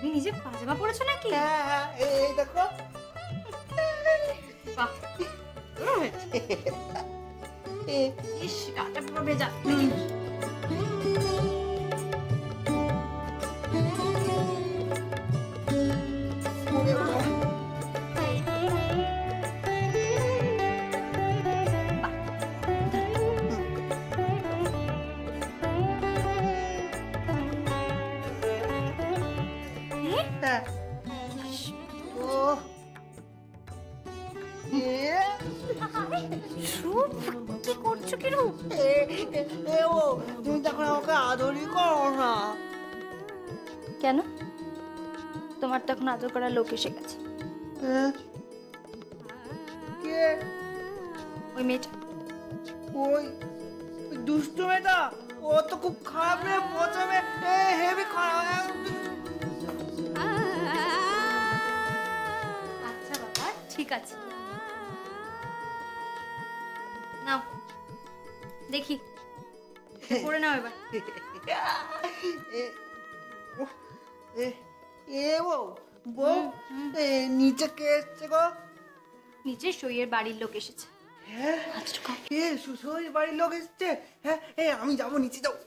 তুমি নিজে পাজামা পরেছো নাকি? হ্যাঁ, এই দেখো। বাহ, ইস, গাটা পুরো ভেজা। কি করছো কি রূপ? তুমি তখন আমাকে আদরই করো না। কেন? তোমার তো এখন আদর করার লোক এসে গেছে। কে? ওই মেয়েটা। ওই দুষ্টু মেয়েটা? ও তো খুব খারাপ রে, প্রথমে হেভি খারাপ। আচ্ছা বাবা, ঠিক আছে, নাও দেখি করে নাও এবার। বউ, নিচে কে এসছে গো? নিচে সইয়ের বাড়ির লোক এসেছে। হ্যাঁ, সই বাড়ির লোক এসছে? হ্যাঁ, আমি যাবো, নিচে যাবো।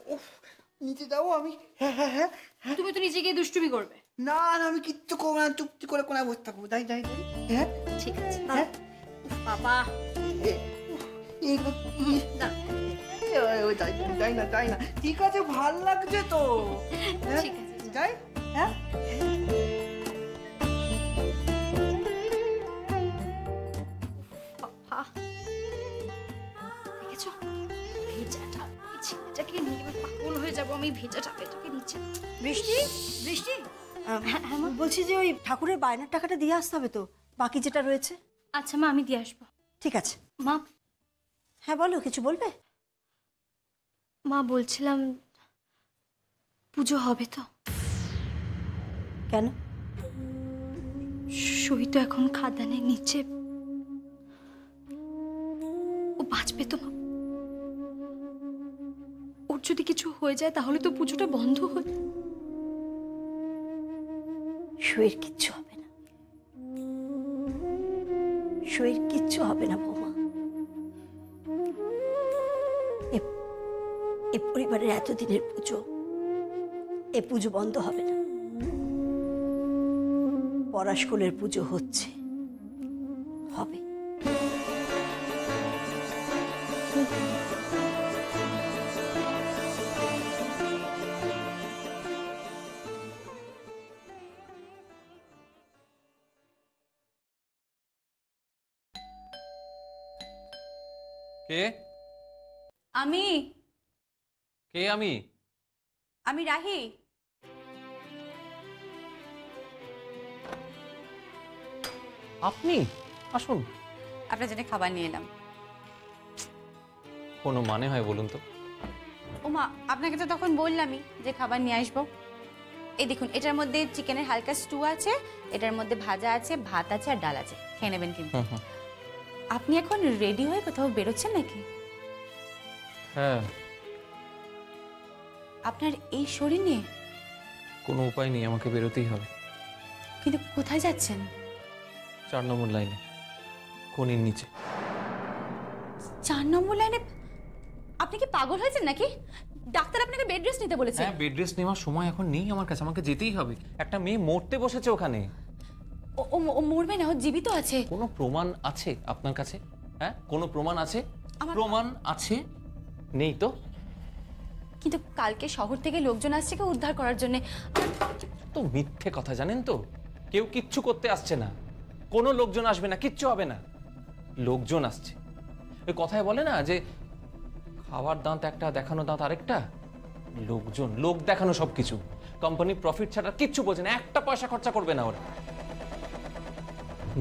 নিচে যাবো আমি। হ্যাঁ হ্যাঁ হ্যাঁ। তুমি তো নিচে গিয়ে দুষ্টুমি করবে। না না, আমি কিচ্ছু করবো না, চুপটি করে কোনায় বসে থাকবো। যাই যাই যাই। হ্যাঁ ঠিক আছে। হ্যাঁ বাবা, যাই না যাই না, ঠিক আছে, ভাল লাগছে তো। ঠিক আছে, যাই। হ্যাঁ, দেখেছো ভেজাটা? এই ছেলেটাকে নিয়ে এবার পাগল হয়ে যাবো আমি। ভেজাটা এটাকে নিচে। বৃষ্টি, বৃষ্টি, বলছি যে ওই ঠাকুরের বায়নার টাকাটা দিয়ে আসতে হবে তো, বাকি যেটা রয়েছে। আচ্ছা মা, আমি দিয়ে আসবো। ঠিক আছে মা। হ্যাঁ বলো, কিছু বলবে? মা বলছিলাম, পুজো হবে তো? কেন? সই তো এখন খাদানের নিচে, ও বাঁচবে তো মা? ওর যদি কিছু হয়ে যায় তাহলে তো পুজোটা বন্ধ হয়ে। সইয়ের কিচ্ছু হবে না, সইয়ের কিচ্ছু হবে না বৌমা। এ পরিবারের এতদিনের পুজো, এ পুজো বন্ধ হবে না। পরাশকুলের পুজো হচ্ছে, হবে। কে? আমি কে? আমি রাহি। আপনি আসুন। আপনার জন্য খাবার নিয়ে এলাম। কোনো মানে হয় বলুন তো? ওমা, আপনাকে তো তখন বললামই যে খাবার নিয়ে আসবো। এই দেখুন, এটার মধ্যে চিকেনের হালকা স্টু আছে, এটার মধ্যে ভাজা আছে, ভাত আছে আর ডাল আছে, খেয়ে নেবেন কিন্তু। আপনি এখন রেডি হয়ে কোথাও বেরোচ্ছেন নাকি? হ্যাঁ। আপনার এই শরীর নিয়ে? কোনো উপায় নেই, আমাকে বেরোতেই হবে। কিন্তু কোথায় যাচ্ছেন? 4 নম্বর লাইনে, খনির নিচে। 4 নম্বর লাইনে? আপনি কি পাগল হয়েছেন নাকি? ডাক্তার আপনাকে বেড রেস্ট নিতে বলেছে। হ্যাঁ, বেড রেস্ট নেওয়ার সময় এখন নেই আমার কাছে, আমাকে যেতেই হবে। একটা মেয়ে মরতে বসেছে ওখানে। ও মরবে না, ও জীবিত আছে। কোনো প্রমাণ আছে আপনার কাছে? হ্যাঁ, কোনো প্রমাণ আছে? প্রমাণ আছে? নেই তো। কিন্তু কালকে শহর থেকে লোকজন আসছে কেউ উদ্ধার করার জন্য। তো মিথ্যে কথা, জানেন তো? কেউ কিচ্ছু করতে আসছে না, কোনো লোকজন আসবে না, কিচ্ছু হবে না। লোকজন আসছে, ওই কথায় বলে না যে খাওয়ার দাঁত একটা, দেখানো দাঁত আরেকটা। লোকজন, লোক দেখানো সবকিছু। কোম্পানি প্রফিট ছাড়া কিচ্ছু বোঝে না, একটা পয়সা খরচা করবে না ওরা।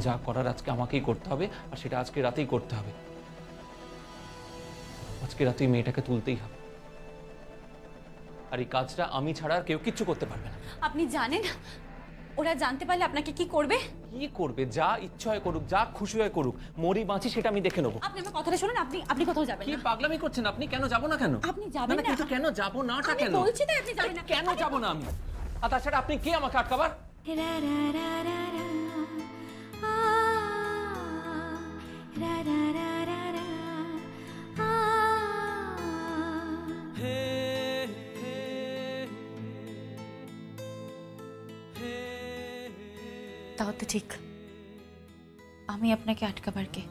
যা করার আজকে আমাকেই করতে হবে, আর সেটা আজকে রাতেই করতে হবে। আজকে রাতেই মেয়েটাকে তুলতেই হবে, আর এই কাজটা আমি ছাড়া আর কেউ কিচ্ছু করতে পারবে না। আপনি জানেন ওরা জানতে পারলে আপনাকে কি করবে? কি করবে? যা ইচ্ছা হয় করুক, যা খুশি হয় করুক, মরি বাঁচি সেটা আমি দেখে নেবো। আপনি আমার কথাটা শুনুন, আপনি কোথাও যাবেন কি না। পাগলামি করছেন আপনি? কেন যাবো না? কেন আপনি যাবেন না? কিন্তু কেন যাবো না? আমি কেন বলছি তো আপনি যাবেন না। কেন যাবো না আমি? আর তাছাড়া আপনি কে আমাকে আটকাবার? রা রা রা রা রা, আ, রা রা রা রা রা, আ। তাও তো ঠিক, আমি আপনাকে আটকাবার কে?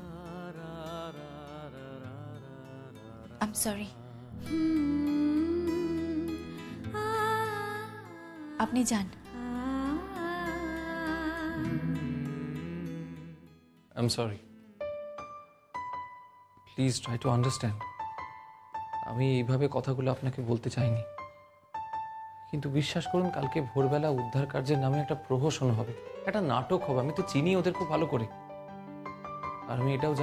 I am sorry. আপনি যান। I'm sorry. Please try to understand. আমি এইভাবে কথাগুলো আপনাকে বলতে চাইনি, কিন্তু বিশ্বাস করুন কালকে ভোরবেলা উদ্ধার কার্যের নামে একটা প্রহসন হবে, একটা নাটক হবে। আমি তো চিনি ওদের খুব ভালো করে, আর আমি এটাও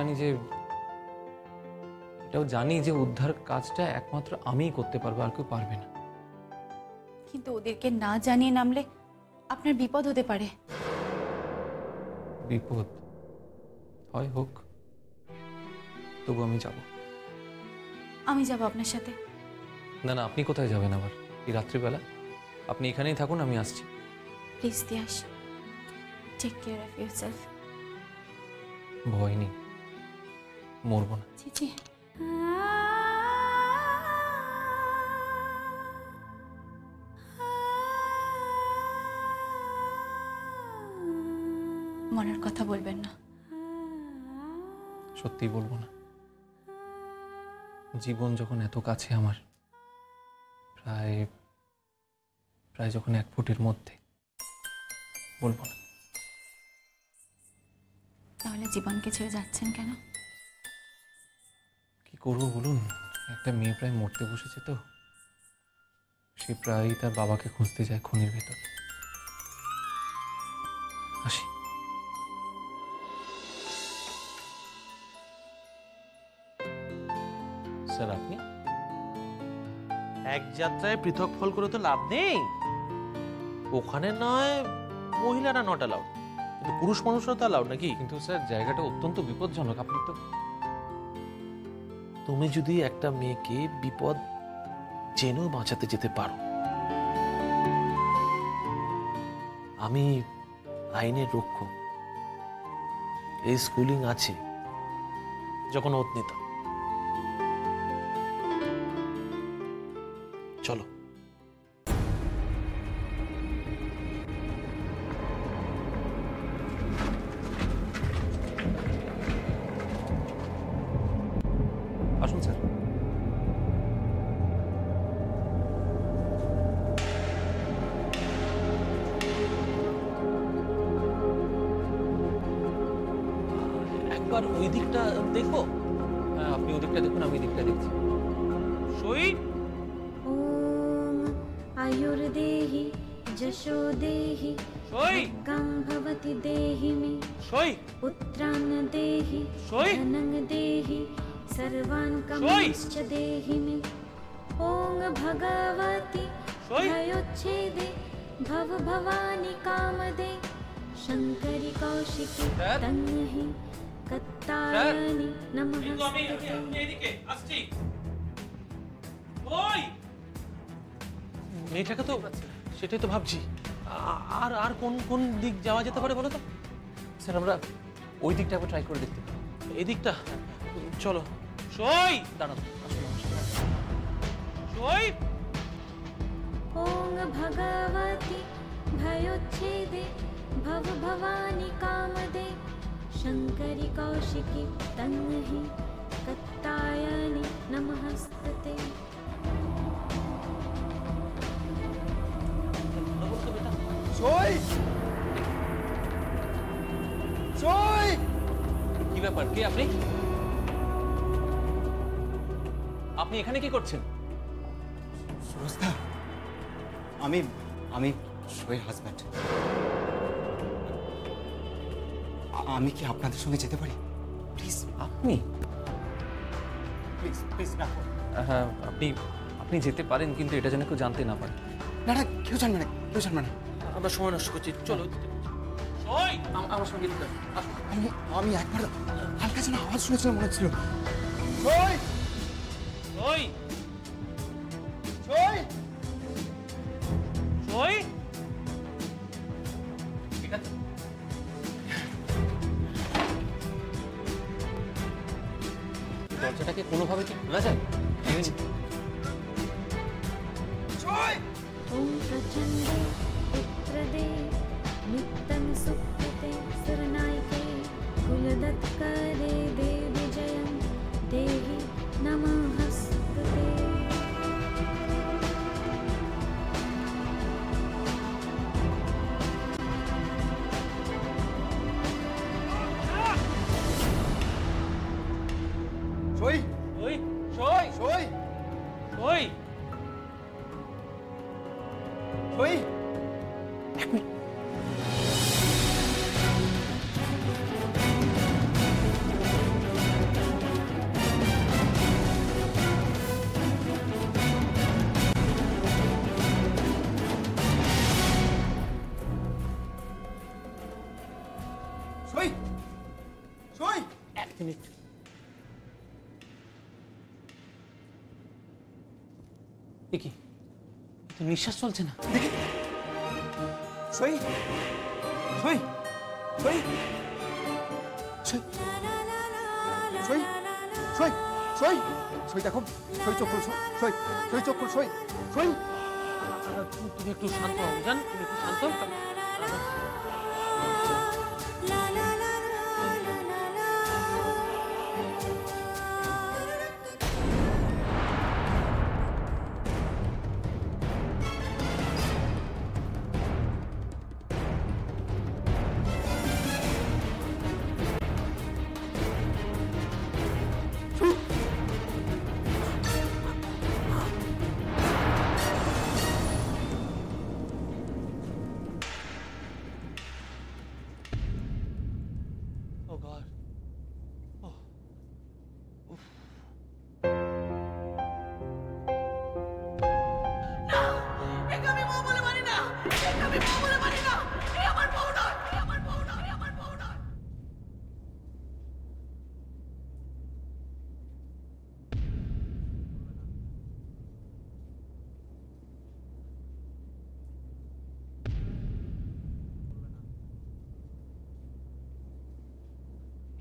জানি যে উদ্ধার কাজটা একমাত্র আমিই করতে পারবো, আর কেউ পারবে না। কিন্তু ওদেরকে না জানিয়ে নামলে আপনার বিপদ হতে পারে। বিপদ হয় হোক, তবু আমি যাব। আমি যাব আপনার সাথে। না না, আপনি কোথায় যাবেন আবার এই রাত্রিবেলা? আপনি এখানেই থাকুন, আমি আসছি। Please Tiyas, take care of yourself. ভয় নেই, মরবো না। জি জি। মরার কথা বলবেন না। সত্যি বলবো না। জীবন যখন এত কাছে আমার, প্রায় যখন 1 ফুটের মধ্যে, বলবো না। তাহলে জীবনকে ছেড়ে যাচ্ছেন কেন? কি করবো বলুন, একটা মেয়ে প্রায় মরতে বসেছে, তো সে প্রায় তার বাবাকে খুঁজতে যায় খনির ভেতর। আসি। স্যার আপনি? এক যাত্রায় পৃথক ফল করে তো লাভ নেই। ওখানে নয় মহিলারা নট অ্যালাউড, কিন্তু পুরুষ মানুষরা তো অ্যালাউড নাকি? কিন্তু স্যার জায়গাটা অত্যন্ত বিপজ্জনক। আপনি তো তুমি যদি একটা মেয়েকে বিপদ জেনেও বাঁচাতে যেতে পারো, আমি আইনের রক্ষক, এই স্কুলিং আছে যখন ওত নিতাম। চলো। আসুন স্যার। একবার ওই দিকটা দেখো। হ্যাঁ, আপনি ওদিকটা দেখুন, আমি এদিকটা দেখছি। সই। ওম আয়ুর্দেহি যশো দেহি সই। গাং ভবতি দেহি মে সই। পুত্রান দেহি সই। ধনং দেহি সর্বান কামাংশ্চ দেহি মে ওং ভগবতি সই। ভয়োচ্ছেদে ভব ভবানী কামদে শঙ্করি কৌশিকি স্যার? তন্হি কত্তায়নি নমস্তে। এদিকে আসছি। ওই মেয়েটাকে তো, সেটাই তো ভাবছি। আর আর কোন কোন দিক যাওয়া যেতে পারে বলো তো? স্যার আমরা ওই দিকটা একবার ট্রাই করে দেখতে পারি। এই দিকটা চলো। সই। দাঁড়ান, আসুন, সই। ওং ভগবতি ভয়োচ্ছেদে ভব ভবানী কামদে শঙ্করি কৌশিকি তন্হি কত্তায়নি নমস্তে। সই সই। কি ব্যাপার, কে আপনি? আপনি এখানে কি করছেন? সুরজদা, আমি সই হাজব্যান্ড। আমি কি আপনাদের সঙ্গে যেতে পারি? প্লিজ আপনি? প্লিজ প্লিজ রাখো। হ্যাঁ, আপনি যেতে পারেন, কিন্তু এটা যেন কেউ জানতে না পারে। না না, কেউ জানবে না, কেউ জানবে না। আমরা সময় নষ্ট করছি, চলো। সই। আমার সঙ্গে দিতে হবে। আসুন। আমি একবার হালকা যেন আওয়াজ শুনেছিলাম, মনে হচ্ছিল। সই সই। সই সই। দ্বারটাকে কোনোভাবে কি খোলা যায়? ॐ प्रचण्डे पुत्रदे नित्यं सुकृते सुरनायके कुलदत्करे देवि जयं देहि नमःस्तुते। সই ওই সই সই সই সই সই সই 1 মিনিট। কি নিঃশ্বাস চলছে না? সই সই সই সই সই সই সই সই দেখো সই চোখ খুল সই সই চোখ খুল সই সই তুমি একটু শান্ত হও জান, তুমি একটু শান্ত হও। Oh God. Oh. Oof.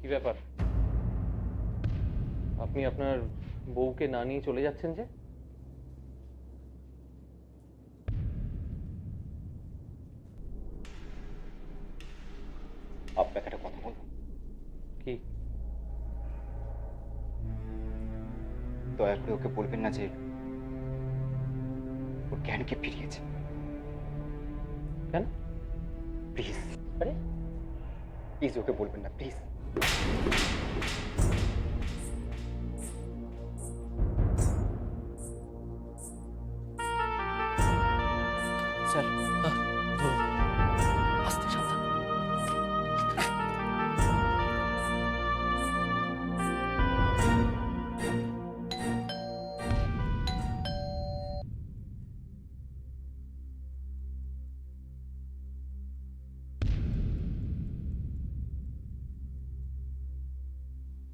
কি ব্যাপার, আপনি আপনার বউকে না নিয়ে চলে যাচ্ছেন যে? আপনাকে একটা কথা বলবো? কি? দয়া করে ওকে বলবেন না যে ওর জ্ঞানকে ফিরিয়েছে। কেন? প্লিজ, আরে প্লিজ ওকে বলবেন না, প্লিজ। স্যার আস্তে সাবধান।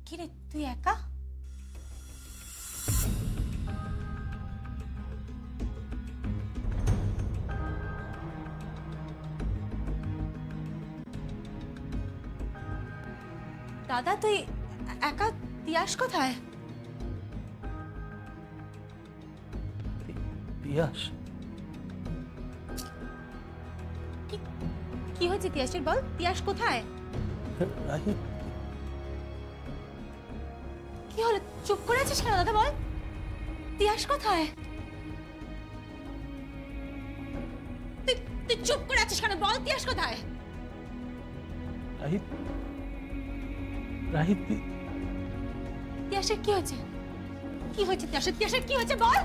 কি রে তুই একা? দাদা তুই একা? তিয়াস কোথায়? তিয়াস? কি হয়েছে তিয়াসের বল? তিয়াস কোথায়? রাহিত কি হলো? চুপ করে আছিস কেন দাদা বল? তিয়াস কোথায়? তুই চুপ করে আছিস কেন? বল তিয়াস কোথায়? রাহিত রাহিত তিয়াসের কি হয়েছে? কি হয়েছে তিয়াসের? তিয়াসের কি হয়েছে বল?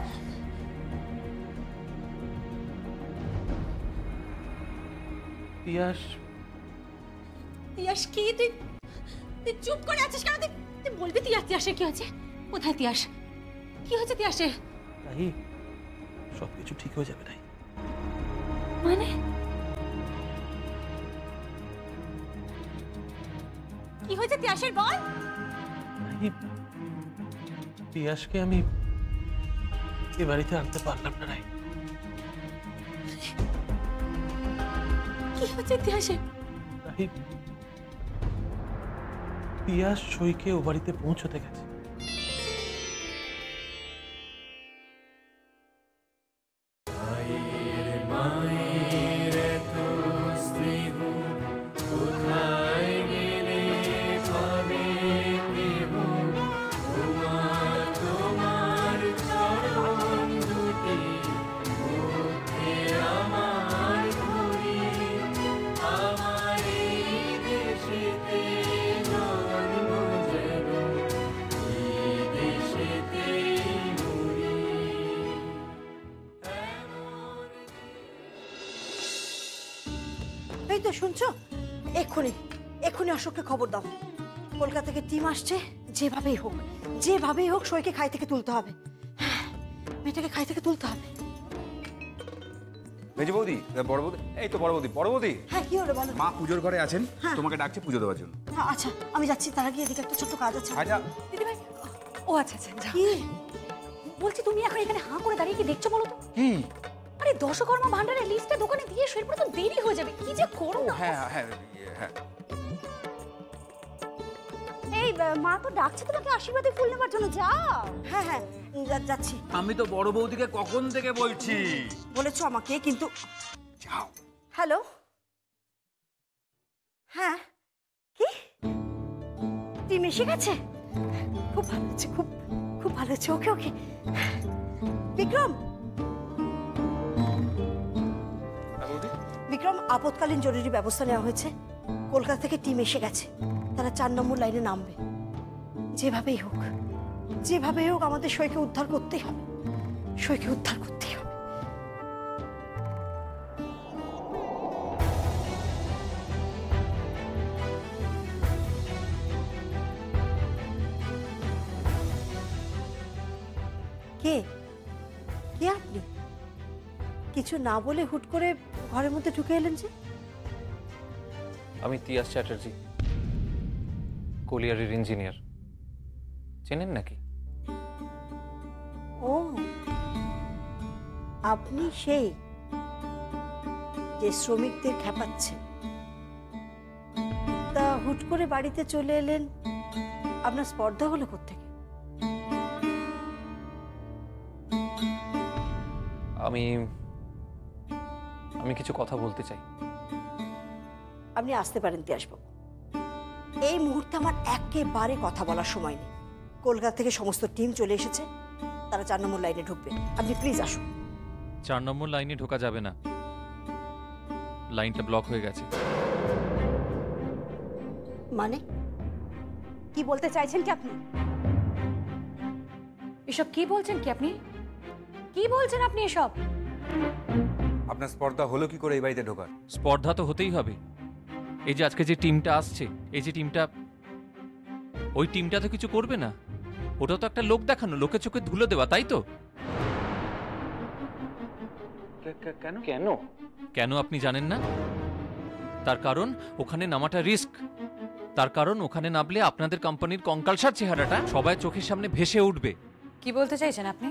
তিয়াস তিয়াস কি? তুই চুপ করে আছিস কেন? তুই বলবি তিয়াসের কি হয়েছে? কোথায় তিয়াস? কি হয়েছে তিয়াসের? রাহি, সবকিছু ঠিক হয়ে যাবে রাহি। মানে কি হয়েছে তিয়াসের বল? রাহি, তিয়াসকে আমি এ বাড়িতে আনতে পারলাম না রাহি। কি হয়েছে তিয়াসের? রাহি, তিয়াস সইকে ও বাড়িতে পৌঁছতে গেছে। এই তো শুনছো, এক্ষুনি এক্ষুনি অশোককে খবর দাও। কলকাতা থেকে টিম আসছে, যেভাবেই হোক সইকে খাই থেকে তুলতে হবে। মেয়েটাকে খাই থেকে তুলতে হবে। মেজে বৌদি, বড় বৌদি, এই তো বড় বৌদি। হ্যাঁ, কি হলো বলো। মা পুজোর ঘরে আছেন, হ্যাঁ। তোমাকে ডাকছে পুজো দেওয়ার জন্য। আচ্ছা, আমি যাচ্ছি, তার আগে এদিকে একটা ছোট্ট কাজ আছে। আচ্ছা, দিদিভাই, ও আচ্ছা আচ্ছা যাও। কি বলছি তুমি এখন এখানে হাঁ করে দাঁড়িয়ে কি দেখছো বলো তো? কি? আরে দশকর্মা ভান্ডারের লিস্টটা দোকানে দিয়ে এসো, এরপর তো দেরি হয়ে যাবে। কি যে করো না। হ্যাঁ হ্যাঁ হ্যাঁ। এই মা তো ডাকছে তোমাকে আশীর্বাদে ফুল নেবার জন্য, যাও। হ্যাঁ হ্যাঁ, যাচ্ছি। আমি তো বড় বৌদিকে কখন থেকে বলছি। বলেছো আমাকে, কিন্তু যাও। হ্যালো, হ্যাঁ কি টিম এসে গেছে? খুব ভালো হচ্ছে, খুব ভালো হচ্ছে। ওকে ওকে বিক্রম, বিক্রম, আপৎকালীন জরুরি ব্যবস্থা নেওয়া হয়েছে। কলকাতা থেকে টিম এসে গেছে, তারা 4 নম্বর লাইনে নামবে। যেভাবেই হোক আমাদের সইকে উদ্ধার করতেই হবে, সইকে উদ্ধার করতেই হবে। কে কে আপনি? কিছু না বলে হুট করে ঘরের মধ্যে ঢুকে এলেন যে? আমি তিয়াস চ্যাটার্জি, কোলিয়ারির ইঞ্জিনিয়ার। চেনেন নাকি? ও, আপনি সেই যে শ্রমিকদের খেপাচ্ছে। তা হুট করে বাড়িতে চলে এলেন, আপনার স্পর্ধা হলো কোত্থেকে? আমি কিছু কথা বলতে চাই। আপনি আসতে পারেন তিয়াসবাবু, এই মুহূর্তে আমার একেবারে কথা বলার সময় নেই। কলকাতা থেকে সমস্ত টিম চলে এসেছে, তারা 4 নম্বর লাইনে ঢুকবে। আপনি প্লিজ আসুন। 4 নম্বর লাইনে ঢোকা যাবে না, লাইনটা ব্লক হয়ে গেছে। মানে কি বলতে চাইছেন কি আপনি? এসব কি বলছেন কি আপনি? কি বলছেন আপনি এসব? আপনার স্পর্ধা হলো কি করে এই বাড়িতে ঢোকার? স্পর্ধা তো হতেই হবে। এই যে আজকে যে টিমটা আসছে, এই যে টিমটা, ওই টিমটা তো কিছু করবে না। ওটা তো একটা লোক দেখানো, লোকের চোখে ধুলো দেওয়া, তাই তো? কেন? কেন কেন আপনি জানেন না? তার কারণ ওখানে নামাটা রিস্ক। তার কারণ ওখানে নামলে আপনাদের কোম্পানির কঙ্কালসার চেহারাটা সবাই চোখের সামনে ভেসে উঠবে। কি বলতে চাইছেন আপনি?